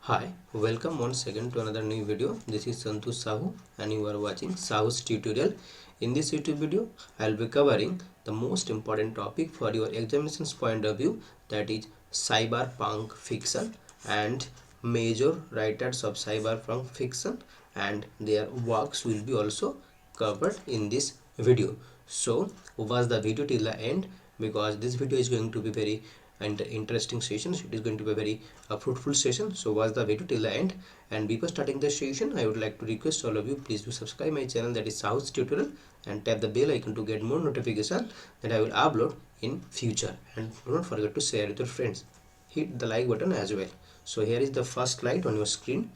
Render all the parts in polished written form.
Hi, welcome once again to another new video. This is SAHOO and you are watching SAHOO's tutorial. In this YouTube video, I will be covering the most important topic for your examinations point of view, that is cyberpunk fiction and major writers of cyberpunk fiction, and their works will be also covered in this video. So watch the video till the end, because this video is going to be very interesting session. It is going to be a very fruitful session, so watch the video till the end. And before starting the session, I would like to request all of you, please do subscribe my channel, that is SAHOO's tutorial, and tap the bell icon to get more notification that I will upload in future. And do not forget to share with your friends. Hit the like button as well. So here is the first slide on your screen.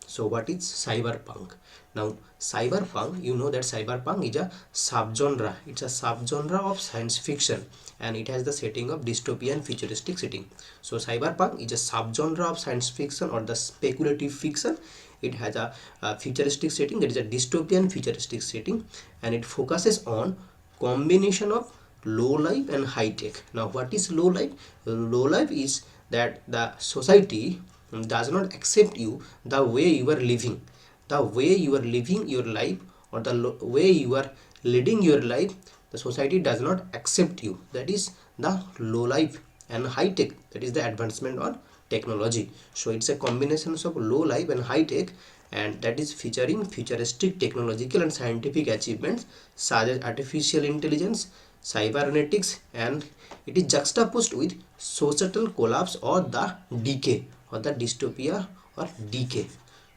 So what is cyberpunk? Now cyberpunk, you know that cyberpunk is a subgenre. It's a subgenre of science fiction, and it has the setting of dystopian futuristic setting. So cyberpunk is a subgenre of science fiction or the speculative fiction. It has a futuristic setting, that is a dystopian futuristic setting, and it focuses on combination of low life and high tech. Now what is low life? Low life is that the society does not accept you the way you are living, your life, or the way you are leading your life. The society does not accept you. That is the low life. And high tech, that is the advancement on technology. So it's a combination of low life and high tech, and that is featuring futuristic technological and scientific achievements such as artificial intelligence, cybernetics, and it is juxtaposed with societal collapse or the decay, or the dystopia or decay.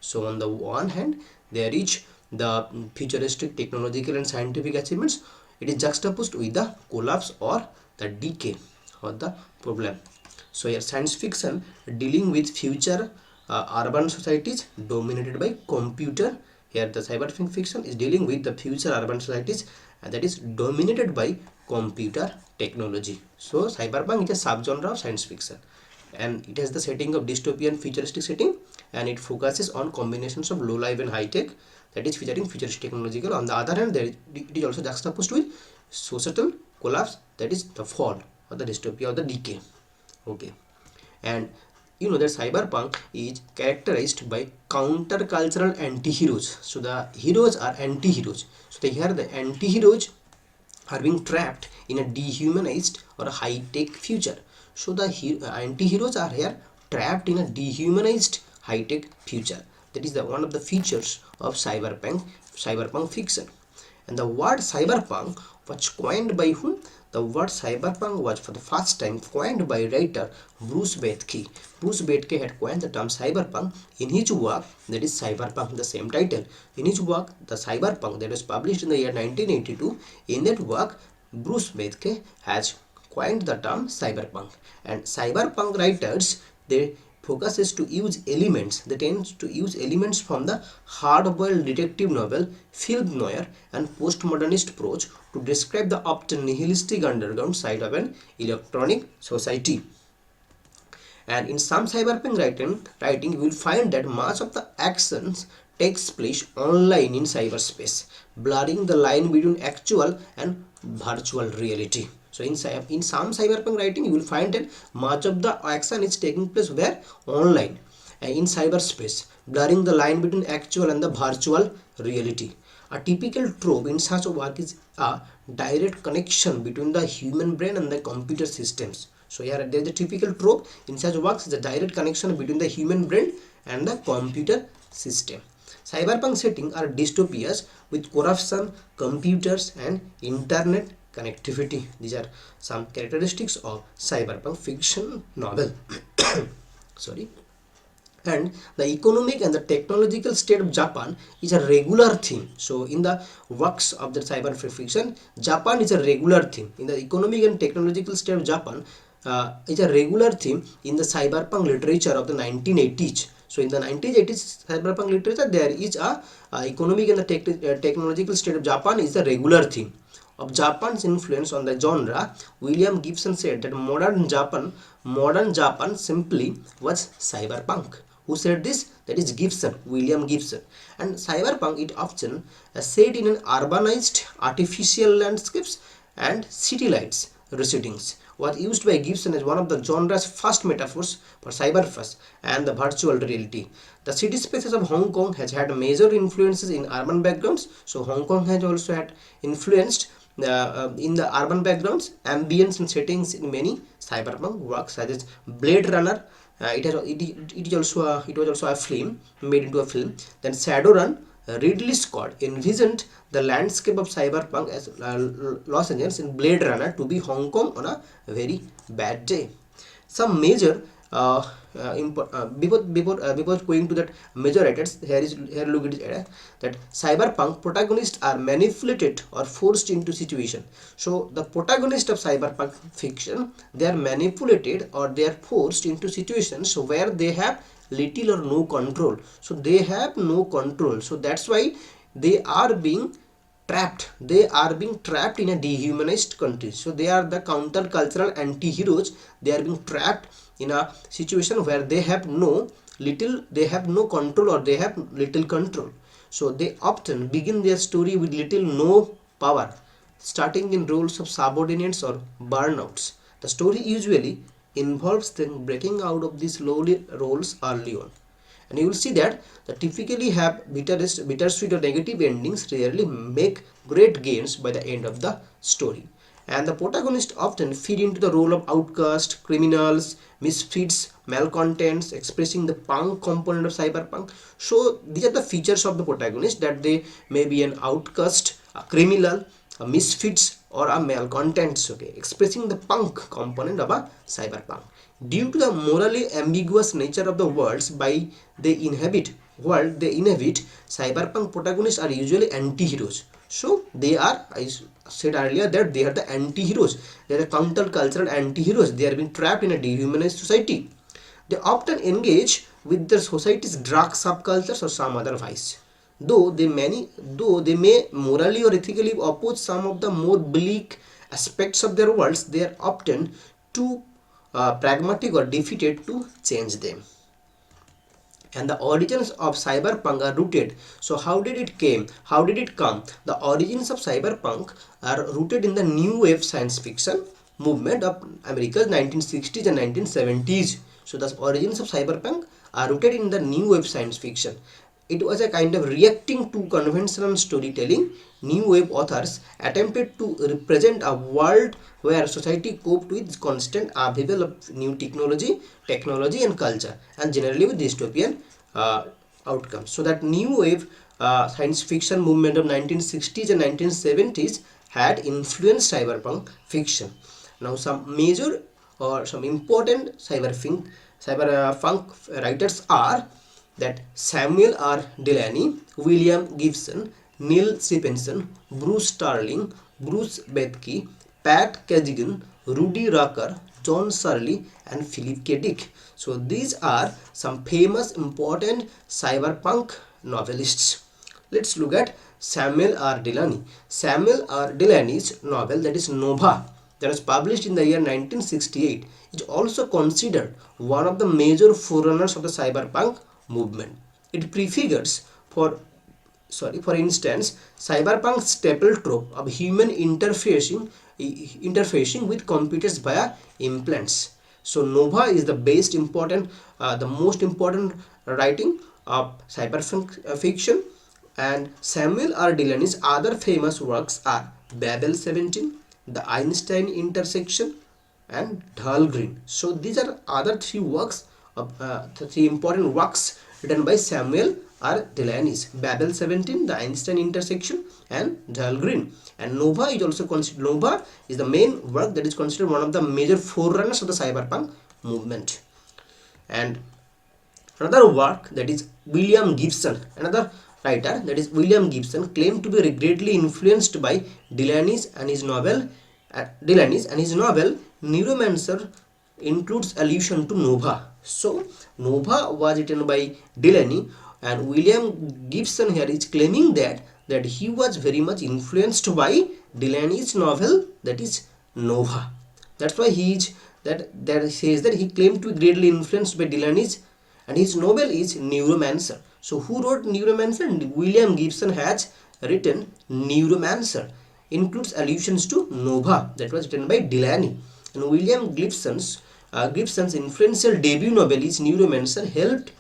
So on the one hand, there is the futuristic technological and scientific achievements. It is juxtaposed with the collapse or the decay or the problem. So here science fiction dealing with future urban societies dominated by computer. Here the cyberpunk fiction is dealing with the future urban societies, and that is dominated by computer technology. So cyberpunk is a subgenre of science fiction, and it has the setting of dystopian futuristic setting, and it focuses on combinations of low life and high tech, that is featuring futuristic technological. On the other hand, it is also juxtaposed with societal collapse, that is the fall or the dystopia or the decay. Okay, and you know that cyberpunk is characterized by countercultural anti-heroes. So the heroes are anti-heroes. So here the anti-heroes are being trapped in a dehumanized or a high-tech future. So the anti-heroes are here trapped in a dehumanized high-tech future. That is the one of the features of cyberpunk fiction. And the word cyberpunk was coined by whom? The word cyberpunk was for the first time coined by writer Bruce Bethke. Bruce Bethke had coined the term cyberpunk in his work, that is Cyberpunk, the same title. In his work, the Cyberpunk, that was published in the year 1982. In that work, Bruce Bethke has coined the term cyberpunk. And cyberpunk writers, they focuses to use elements, they tend to use elements from the hard-boiled detective novel, film noir, and postmodernist approach to describe the often nihilistic underground side of an electronic society. And in some cyberpunk writing, you will find that much of the actions takes place online in cyberspace, blurring the line between actual and virtual reality. So in some cyberpunk writing, you will find that much of the action is taking place where? Online, in cyberspace, blurring the line between actual and the virtual reality. A typical trope in such a work is a direct connection between the human brain and the computer systems. So here there is a typical trope in such works is a direct connection between the human brain and the computer system. Cyberpunk settings are dystopias with corruption, computers, and internet connectivity. These are some characteristics of cyberpunk fiction novel. Sorry. And the economic and the technological state of Japan is a regular theme. So in the works of the cyberpunk fiction, Japan is a regular theme. In the economic and technological state of Japan is a regular theme in the cyberpunk literature of the 1980s. So in the 1980s cyberpunk literature, there is a economic and the technological state of Japan is a regular theme. Of Japan's influence on the genre, William Gibson said that modern Japan simply was cyberpunk. Who said this? That is Gibson, William Gibson. And cyberpunk it often set in an urbanized artificial landscapes and city lights residings, was used by Gibson as one of the genre's first metaphors for cyberspace and the virtual reality. The city spaces of Hong Kong has had major influences in urban backgrounds. So Hong Kong has also had influenced in the urban backgrounds, ambience and settings in many cyberpunk works such as Blade Runner. It was also a film made into a film. Then Shadowrun, Ridley Scott envisioned the landscape of cyberpunk as Los Angeles in Blade Runner to be Hong Kong on a very bad day. Some major before going to that major writers, here look at it, that cyberpunk protagonists are manipulated or forced into situation. So the protagonist of cyberpunk fiction, they are manipulated or they are forced into situations where they have little or no control. So they have no control, so that's why they are being trapped in a dehumanized country. So they are the counter-cultural anti-heroes. They are being trapped in a situation where they have no control or they have little control. So they often begin their story with little no power, starting in roles of subordinates or burnouts. The story usually involves them breaking out of these lowly roles early on. And you will see that the typically have bittersweet or negative endings rarely make great gains by the end of the story. And the protagonist often feed into the role of outcast, criminals, misfits, malcontents, expressing the punk component of cyberpunk. So these are the features of the protagonist, that they may be an outcast, a criminal, a misfits, or a malcontents, okay, expressing the punk component of a cyberpunk. Due to the morally ambiguous nature of the worlds they inhabit, cyberpunk protagonists are usually anti-heroes. So they are, I said earlier, that they are the anti-heroes. They are the counter-cultural anti-heroes. They are being trapped in a dehumanized society. They often engage with their society's dark subcultures or some other vice. Though they may morally or ethically oppose some of the more bleak aspects of their worlds, they are often too pragmatic or defeated to change them. And the origins of cyberpunk are rooted. So how did it come? The origins of cyberpunk are rooted in the new wave science fiction movement of America's 1960s and 1970s. So the origins of cyberpunk are rooted in the new wave science fiction. It was a kind of reacting to conventional storytelling. New wave authors attempted to represent a world where society coped with constant upheaval of new technology and culture, and generally with dystopian outcomes. So that new wave science fiction movement of 1960s and 1970s had influenced cyberpunk fiction. Now some major or some important cyberpunk writers are that Samuel R Delaney, William Gibson, Neil Stevenson, Bruce Starling, Bruce Bethke, Pat Kajigan, Rudy Rucker, John Searle, and Philip K. Dick. So these are some famous important cyberpunk novelists. Let's look at Samuel R Delaney. Samuel R Delaney's novel, that is Nova, that was published in the year 1968, is also considered one of the major forerunners of the cyberpunk movement. It prefigures, for instance, cyberpunk's staple trope of human interfacing with computers via implants. So Nova is the most important writing of cyberpunk fiction. And Samuel R Delaney's other famous works are Babel 17, The Einstein Intersection, and Dahlgren. So these are other three important works written by Samuel R Delaney's: Babel 17, The Einstein Intersection, and Dahlgren. And Nova is the main work that is considered one of the major forerunners of the cyberpunk movement. And another work, that is William Gibson, another writer, that is William Gibson, claimed to be greatly influenced by Delaney's, and his novel Neuromancer includes allusion to Nova. So Nova was written by Delaney, and William Gibson here is claiming that he was very much influenced by Delaney's novel, that is Nova. That's why that says that he claimed to be greatly influenced by Delaney's, and his novel is Neuromancer. So who wrote Neuromancer? William Gibson has written Neuromancer, includes allusions to Nova, that was written by Delaney. And William Gibson's influential debut novel is Neuromancer helped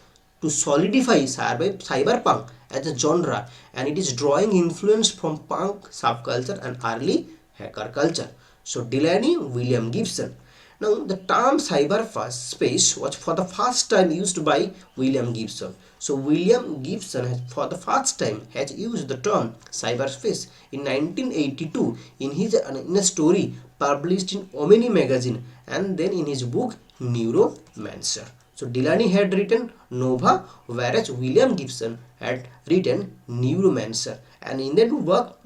to solidify cyberpunk as a genre, and it is drawing influence from punk subculture and early hacker culture. So Delaney, William Gibson. Now the term cyberspace was for the first time used by William Gibson. So William Gibson has for the first time has used the term cyberspace in 1982 in a story published in Omni magazine, and then in his book Neuromancer. So Delaney had written Nova, whereas William Gibson had written Neuromancer, and in that work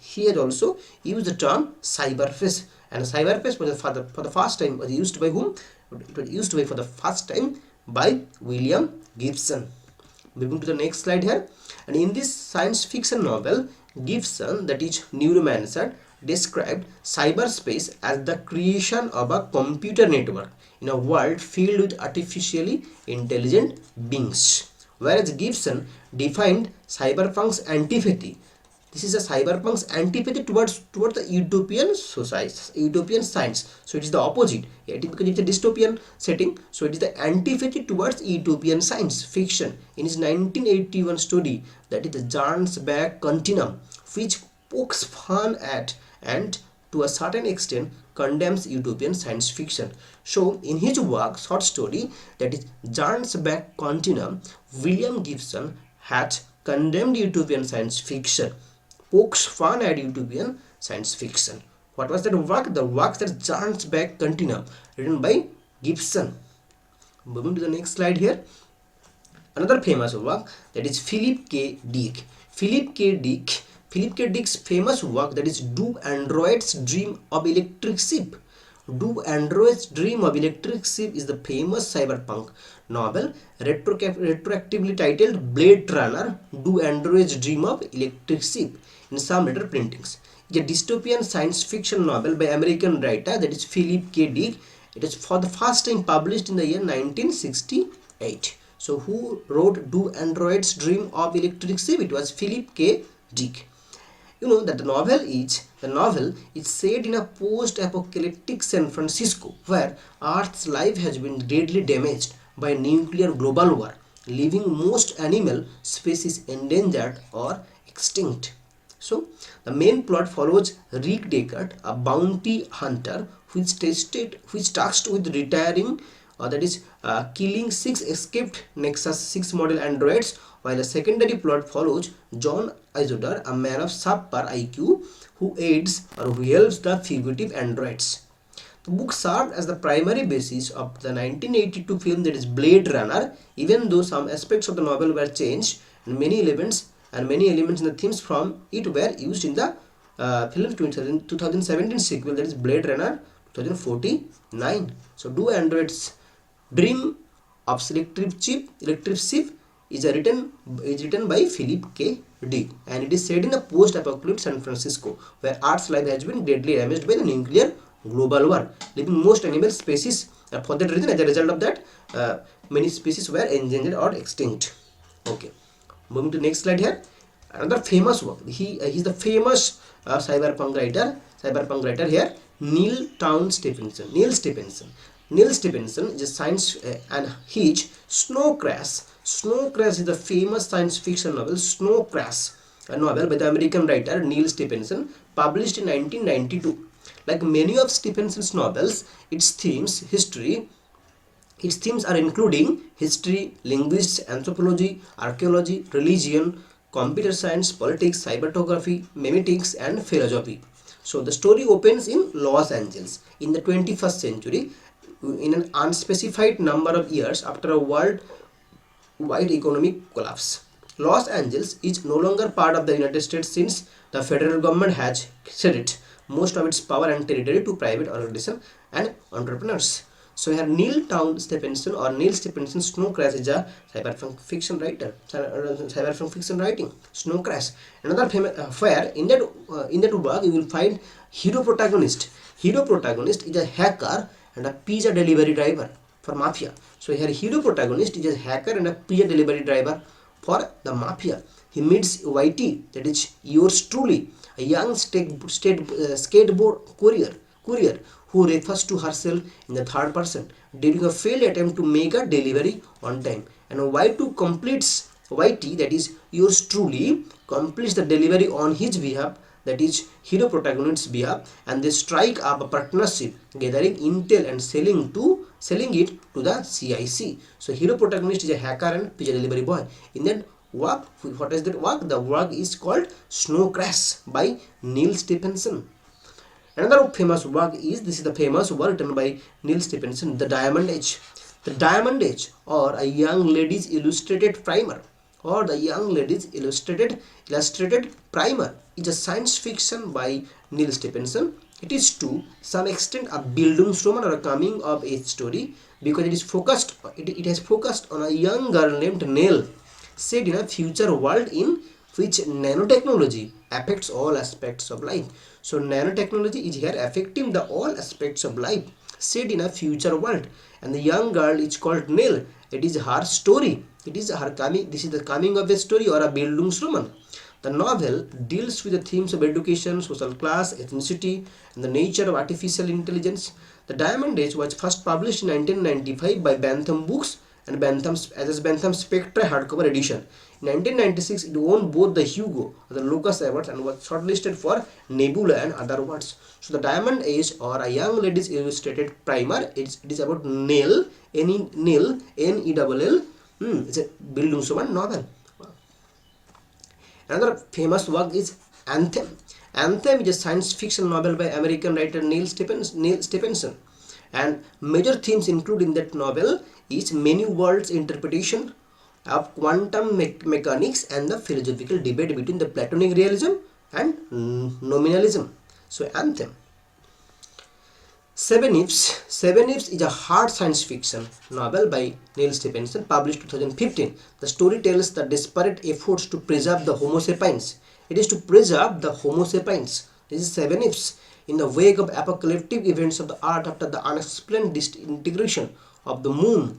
he had also used the term cyberspace. And cyberspace was for the first time was used by whom? It was used by for the first time by William Gibson. Moving to the next slide here, and in this science fiction novel, Gibson, that is Neuromancer, described cyberspace as the creation of a computer network in a world filled with artificially intelligent beings, whereas Gibson defined cyberpunk's antipathy. This is a cyberpunk's antipathy towards the utopian society, utopian science. So it is the opposite. It is because it's a dystopian setting. So it is the antipathy towards utopian science fiction. In his 1981 story, that is the Jarnsback Continuum, which pokes fun at and to a certain extent condemns utopian science fiction. So in his work, short story, that is Jarnsback Continuum, William Gibson had condemned utopian science fiction, pokes fun at utopian science fiction. What was that work? The work that Jarnsback Continuum, written by Gibson. Moving to the next slide here, another famous work, that is Philip K. Dick. Philip K. Dick's famous work, that is Do Androids Dream of Electric Sheep. Do Androids Dream of Electric Sheep is the famous cyberpunk novel retroactively titled Blade Runner Do Androids Dream of Electric Sheep in some later printings. It's a dystopian science fiction novel by American writer, that is Philip K. Dick. It is for the first time published in the year 1968. So who wrote Do Androids Dream of Electric Sheep? It was Philip K. Dick. You know that the novel is set in a post-apocalyptic San Francisco, where Earth's life has been greatly damaged by nuclear global war, leaving most animal species endangered or extinct. So the main plot follows Rick Deckard, a bounty hunter who is tasked with retiring, killing 6 escaped Nexus 6 model androids, while a secondary plot follows John Isidore, a man of subpar IQ, who aids or who helps the fugitive androids. The book served as the primary basis of the 1982 film, that is Blade Runner, even though some aspects of the novel were changed and many elements in the themes from it were used in the film's 2017 sequel, that is Blade Runner 2049. So Do Androids Dream of Electric Sheep is written by Philip K. Dick, and it is set in a post-apocalyptic San Francisco, where Earth's life has been greatly damaged by the nuclear global war, leaving most animal species. For that reason, as a result of that, many species were endangered or extinct. Okay, moving to the next slide here. Another famous work. He is the famous cyberpunk writer here, Neil Stephenson is a science and his Snow Crash is the famous science fiction novel Snow Crash, a novel by the American writer Neil Stephenson, published in 1992. Like many of Stephenson's novels, its themes are including history, linguistics, anthropology, archaeology, religion, computer science, politics, cybertography, memetics, and philosophy. So the story opens in Los Angeles in the 21st century, in an unspecified number of years after a worldwide economic collapse. Los Angeles is no longer part of the United States since the federal government has ceded most of its power and territory to private organizations and entrepreneurs. So here Neil Stephenson Snow Crash is a cyberpunk fiction writer, cyberpunk fiction writing. Snow Crash, another famous where in that work you will find hero protagonist. Hero protagonist is a hacker and a pizza delivery driver for mafia. So here hero protagonist is a hacker and a pizza delivery driver for the mafia. He meets YT, that is yours truly, a young skateboard courier courier who refers to herself in the third person during a failed attempt to make a delivery on time. And Y2 completes YT, that is yours truly, completes the delivery on his behalf, that is hero protagonist's behalf, and they strike up a partnership gathering intel and selling it to the CIC. So hero protagonist is a hacker and pizza delivery boy. In that work, what is that work? The work is called Snow Crash by Neil Stephenson. Another famous work is, this is the famous work written by Neil Stephenson, The Diamond Age. The Diamond Age, or a young lady's illustrated primer, or the young lady's illustrated primer, is a science fiction by Neil Stephenson. It is to some extent a Bildungsroman or a coming of age story, because it has focused on a young girl named Nell, set in a future world in which nanotechnology affects all aspects of life. So nanotechnology is here affecting the all aspects of life, set in a future world, and the young girl is called Nell. It is her story. It is her coming. This is the coming of a story or a Bildungsroman. The novel deals with the themes of education, social class, ethnicity, and the nature of artificial intelligence. The Diamond Age was first published in 1995 by Bantam Books and Bantham's Spectra hardcover edition. In 1996, it won both the Hugo and the Lucas Awards and was shortlisted for Nebula and other awards. So, the Diamond Age, or a young lady's illustrated primer, it is about Nell, N-E-L-L, N-E-L-L. It's a Bildungsroman novel. Another famous work is Anthem. Anthem is a science fiction novel by American writer Neil Stephenson. And major themes included in that novel is many worlds interpretation of quantum mechanics and the philosophical debate between the Platonic realism and nominalism. So Anthem. Seven Ifs is a hard science fiction novel by Neil Stephenson, published 2015. The story tells the desperate efforts to preserve the Homo sapiens. It is to preserve the Homo sapiens. This is Seven Ifs. In the wake of apocalyptic events of the Earth after the unexplained disintegration of the moon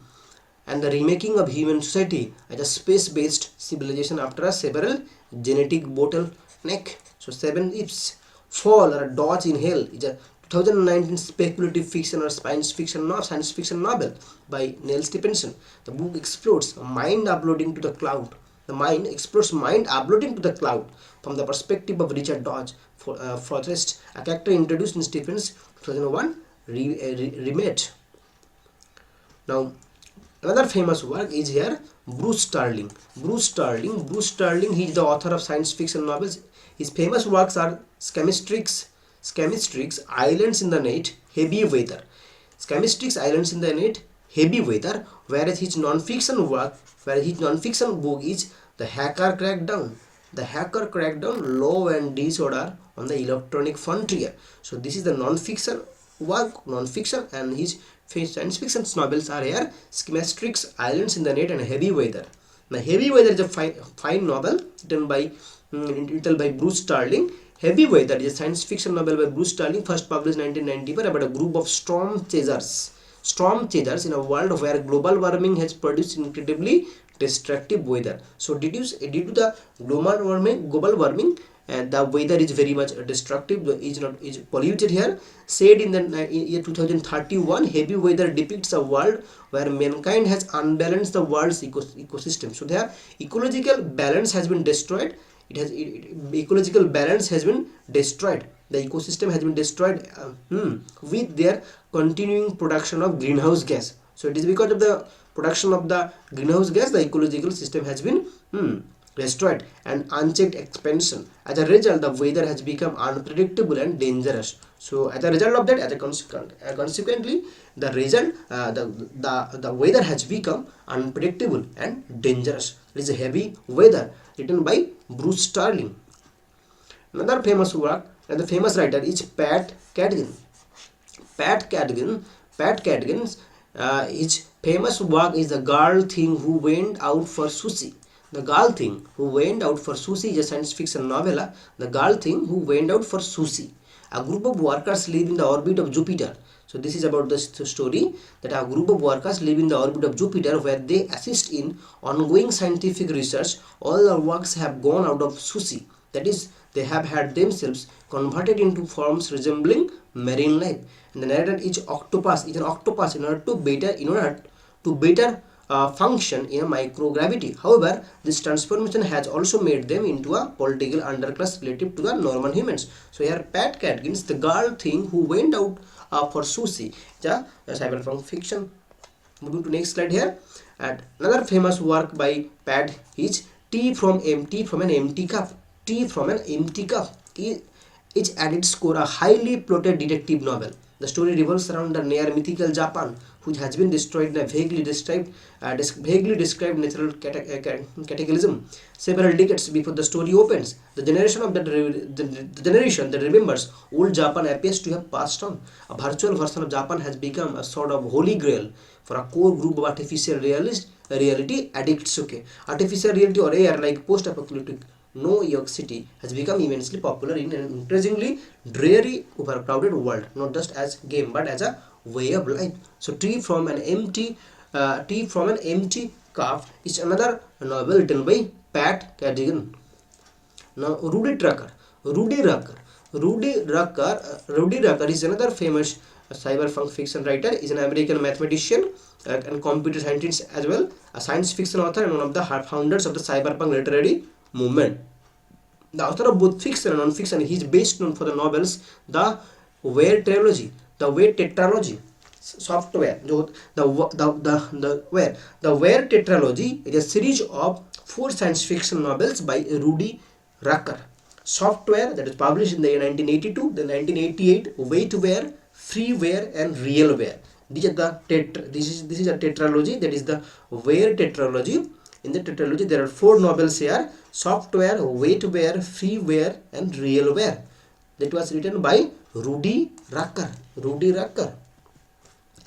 and the remaking of human society as a space-based civilization after a several genetic bottleneck. So Seven Ifs. Fall, or a Dodge in Hell, is a 2019 speculative fiction or science fiction novel by Neil Stephenson. The book explores mind uploading to the cloud. The mind explores mind uploading to the cloud from the perspective of Richard Dodge Forrest, a character introduced in Stephens' 2001 remake. Now, another famous work is here Bruce Sterling. Bruce Sterling, he is the author of science fiction novels. His famous works are Scamistrix, Islands in the Net, Heavy Weather. Scamistrix, Islands in the Net, Heavy Weather, whereas his non-fiction book is The Hacker Crackdown. The Hacker Crackdown, Law and Disorder on the Electronic Frontier. So this is the non-fiction work, and his science fiction novels are here Scamistrix, Islands in the Net, and Heavy Weather. Now Heavy Weather is a fine novel written by Bruce Sterling. Heavy Weather is a science fiction novel by Bruce Sterling, first published in 1994, about a group of storm chasers in a world where global warming has produced incredibly destructive weather. So due to the global warming, the weather is very much destructive, is polluted here. Said in the year 2031, Heavy Weather depicts a world where mankind has unbalanced the world's ecosystem. So their ecological balance has been destroyed. Ecological balance has been destroyed. The ecosystem has been destroyed with their continuing production of greenhouse gas. So it is because of the production of the greenhouse gas, the ecological system has been destroyed, and unchecked expansion. As a result, the weather has become unpredictable and dangerous. So as a result of that, consequently, the weather has become unpredictable and dangerous. It is a Heavy Weather, written by Bruce Sterling. Another famous work and the famous writer is Pat Cadigan. His famous work is The Girl Thing Who Went Out for Sushi. The Girl Thing Who Went Out for Sushi is a science fiction novella. The Girl Thing Who Went Out for Sushi. A group of workers live in the orbit of Jupiter. So this is about the story that a group of workers live in the orbit of Jupiter, where they assist in ongoing scientific research. All their works have gone out of sushi. That is, they have had themselves converted into forms resembling marine life. And the narrator is an octopus in order to better function in a microgravity. However, this transformation has also made them into a political underclass relative to the normal humans. So here Pat Catkins, the girl thing who went out for sushi, the cyberpunk fiction. Moving to next slide here. And another famous work by Pat is Tea from an Empty Cup. Tea from an Empty Cup is at its core a highly plotted detective novel. The story revolves around the near mythical Japan, which has been destroyed in a vaguely described natural cataclysm several decades before the story opens. The generation that remembers old Japan appears to have passed on. A virtual version of Japan has become a sort of holy grail for a core group of artificial reality addicts. Okay, artificial reality or AR, like post-apocalyptic New York City, has become immensely popular in an increasingly dreary, overcrowded world, not just as game but as a way of life. So, Tea from an Empty Cup is another novel written by Pat Cadigan. Now, Rudy Rucker is another famous cyberpunk fiction writer. Is an American mathematician and computer scientist as well, a science fiction author and one of the founders of the cyberpunk literary movement. The author of both fiction and non-fiction, he is best known for the novels The Ware Trilogy, The Ware Tetralogy, Software. The Ware Tetralogy is a series of 4 science fiction novels by Rudy Rucker. Software, that is published in the year 1982, then 1988, Waitware, Freeware, and Realware. This is a tetralogy, that is the Ware Tetralogy. In the tetralogy, there are 4 novels here: Software, Waitware, Freeware, and Realware. That was written by Rudy Rucker.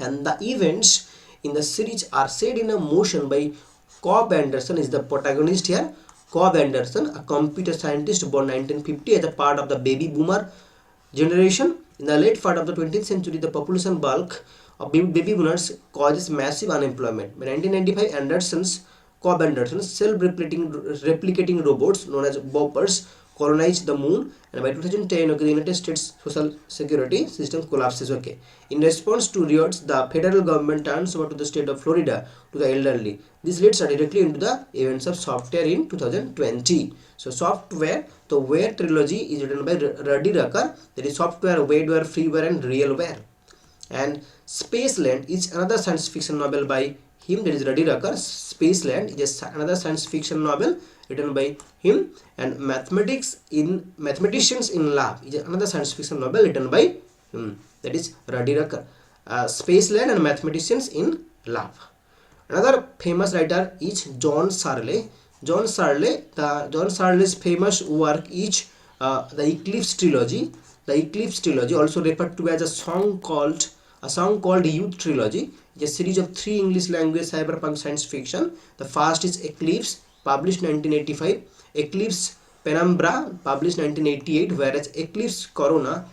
And the events in the series are set in a motion by Cobb Anderson is the protagonist here. Cobb Anderson, a computer scientist born 1950 as a part of the baby boomer generation. In the late part of the 20th century, the population bulk of baby boomers causes massive unemployment. By 1995, Cobb Anderson's self-replicating robots known as boppers colonized the moon, and by 2010, okay, the United States social security system collapses. Okay, in response to riots, the federal government turns over to the state of Florida to the elderly. This leads directly into the events of Software in 2020. So, Software, the Ware trilogy is written by Rudy Rucker. That is Software, Waitware, Freeware, and Realware. And Spaceland is another science fiction novel by him, that is Rudy Rucker. Spaceland is another science fiction novel written by him. And Mathematicians in Lab is another science fiction novel written by him, that is Rudy Rucker. Spaceland and Mathematicians in Lab. Another famous writer is John Searle. John Searle's famous work is the Eclipse Trilogy. The Eclipse Trilogy, also referred to as a song called Youth Trilogy, is a series of 3 English language cyberpunk science fiction. The first is Eclipse, published 1985, Eclipse Penumbra, published 1988, whereas Eclipse Corona,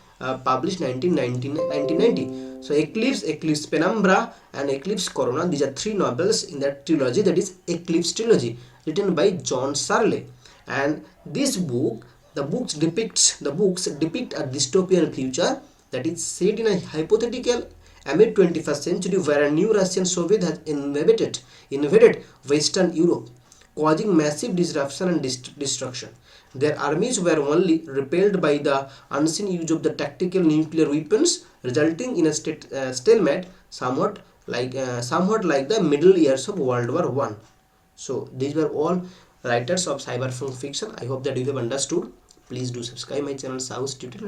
published 1990. So Eclipse Penumbra, and Eclipse Corona, these are 3 novels in that trilogy, that is Eclipse Trilogy, written by John Searle. And the books depict a dystopian future that is set in a hypothetical amid 21st century, where a new Russian Soviet has invaded Western Europe, causing massive disruption and destruction. Their armies were only repelled by the unseen use of the tactical nuclear weapons, resulting in a stalemate somewhat like the middle years of World War I. So these were all writers of cyberpunk fiction. I hope that you have understood. Please do subscribe my channel SAHOO Tutorial.